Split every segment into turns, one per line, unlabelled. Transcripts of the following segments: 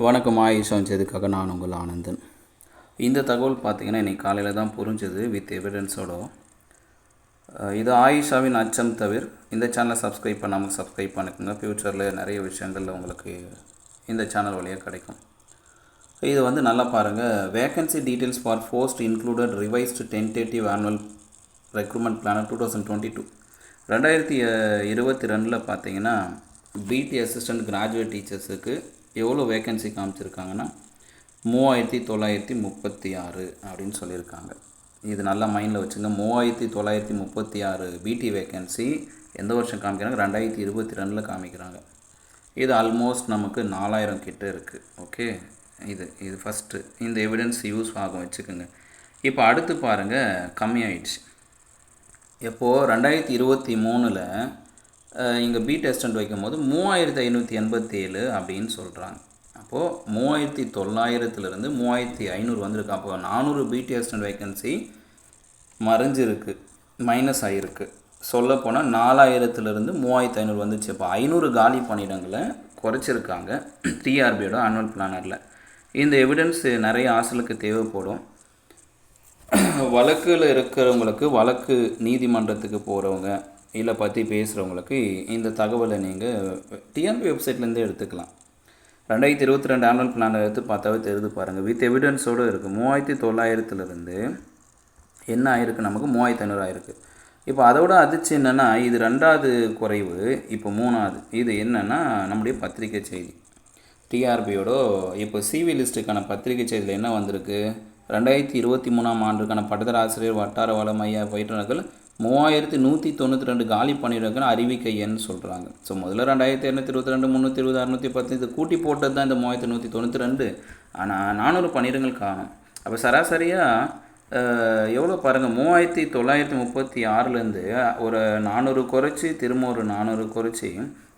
வணக்கம். ஆயுஷ் வந்ததுக்காக நான் உங்கள் ஆனந்தன். இந்த தகவல் பார்த்திங்கன்னா இன்றைக்கி காலையில் தான் புரிஞ்சுது வித் எவிடன்ஸோட. இது ஆயிஷாவின் அச்சம் தவிர. இந்த சேனலை சப்ஸ்கிரைப் பண்ணாமல் சப்ஸ்கிரைப் பண்ணிக்கோங்க. ஃப்யூச்சரில் நிறைய விஷயங்கள் உங்களுக்கு இந்த சேனல் வழியாக கிடைக்கும். இது நல்லா பாருங்கள். Vacancy details for post included revised tentative annual recruitment plan 2022. 2022 பார்த்தீங்கன்னா பிடி அசிஸ்டன்ட் கிராஜுவேட் டீச்சர்ஸுக்கு எவ்வளோ வேக்கன்சி காமிச்சிருக்காங்கன்னா 3936 அப்படின்னு சொல்லியிருக்காங்க. இது நல்லா மைண்டில் வச்சுங்க. 3936 பிடி வேக்கன்சி எந்த வருஷம் காமிக்கிறாங்க? 2022 காமிக்கிறாங்க. இது ஆல்மோஸ்ட் நமக்கு 4000 கிட்ட இருக்குது. ஓகே, இது ஃபஸ்ட்டு இந்த எவிடன்ஸ் யூஸ் ஆகும் வச்சுக்கோங்க. இப்போ அடுத்து பாருங்கள், கம்மியாயிடுச்சு. எப்போது 2023 இங்கே பி டெஸ்டன்ட் வைக்கும் போது 3587 அப்படின்னு சொல்கிறாங்க. அப்போது 3900 3500 வந்திருக்கு. அப்போ 400 பிடி அசிஸ்டன்ட் வேக்கன்சி மறைஞ்சிருக்கு, மைனஸ் ஆகிருக்கு. சொல்லப்போனால் 4000 3500 வந்துச்சு. அப்போ 500 காலி பணியிடங்களை குறைச்சிருக்காங்க டிஆர்பியோட ஆனுவல் பிளானரில். இந்த எவிடன்ஸ் நிறைய ஹாஸ்டலுக்கு தேவைப்படும். வழக்கில் இருக்கிறவங்களுக்கு, வழக்கு நீதிமன்றத்துக்கு போகிறவங்க இல்லை பற்றி பேசுகிறவங்களுக்கு இந்த தகவலை நீங்கள் டிஆர்பி வெப்சைட்லேருந்தே எடுத்துக்கலாம். 2022 ஆனுவல் பிளானை எடுத்து பார்த்தாவே தெரிந்து பாருங்கள். வித் எவிடன்ஸோடு இருக்குது. 3900 என்ன ஆயிருக்கு? நமக்கு 3500 ஆயிருக்கு. இப்போ அதோட அதிர்ச்சி என்னென்னா, இது 2வது குறைவு. இப்போ 3வது இது என்னென்னா நம்முடைய பத்திரிகை செய்தி. டிஆர்பியோட இப்போ சிவி லிஸ்ட்டுக்கான பத்திரிகை செய்தியில் என்ன வந்திருக்கு? 2023 ஆண்டுக்கான பட்டதாரி ஆசிரியர் வட்டார வள மைய பயிற்றுனர்கள் 3192 காலி பணியிடங்கள் அறிவிக்கைன்னு சொல்கிறாங்க. ஸோ முதல்ல 2222 320 610 இது கூட்டி போட்டது தான் இந்த 3192. ஆனால் 400 பணியிடங்கள் காணும். அப்போ சராசரியாக எவ்வளோ பாருங்கள், 3936 ஒரு 400 குறைச்சி திரும்ப ஒரு 400 குறைச்சி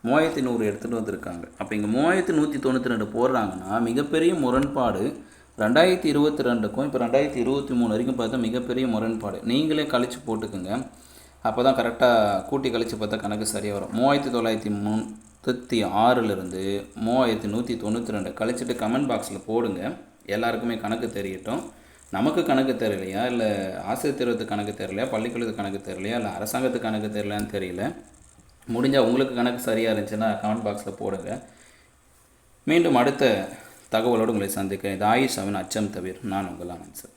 3100 எடுத்துகிட்டு வந்திருக்காங்க. அப்போ இங்கே 3192 போடுறாங்கன்னா மிகப்பெரிய முரண்பாடு. 2022க்கும் இப்போ 2023 வரைக்கும் பார்த்தா மிகப்பெரிய முரண்பாடு. நீங்களே கழித்து போட்டுக்குங்க. அப்போ தான் கரெக்டாக கூட்டி கழித்து பார்த்தா கணக்கு சரியாக வரும். 3936 3192 கழிச்சிட்டு கமெண்ட் பாக்ஸில் போடுங்க. எல்லாருக்குமே கணக்கு தெரியட்டும். நமக்கு கணக்கு தெரியலையா, இல்லை ஆசிரியர் தேர்வுக்கு கணக்கு தெரியலையா, பள்ளிக்கூடத்துக்கு கணக்கு தெரியலையா, இல்லை அரசாங்கத்துக்கு கணக்கு தெரியலையான்னு தெரியல. முடிஞ்சால் உங்களுக்கு கணக்கு சரியாக இருந்துச்சுன்னா கமெண்ட் பாக்ஸில் போடுங்க. மீண்டும் அடுத்த தகவலோடு உங்களை சந்திக்கிறேன். இது ஆயிஷாவின் அச்சம் தவிர. நான் உங்கள் ஆனந்த் சார்.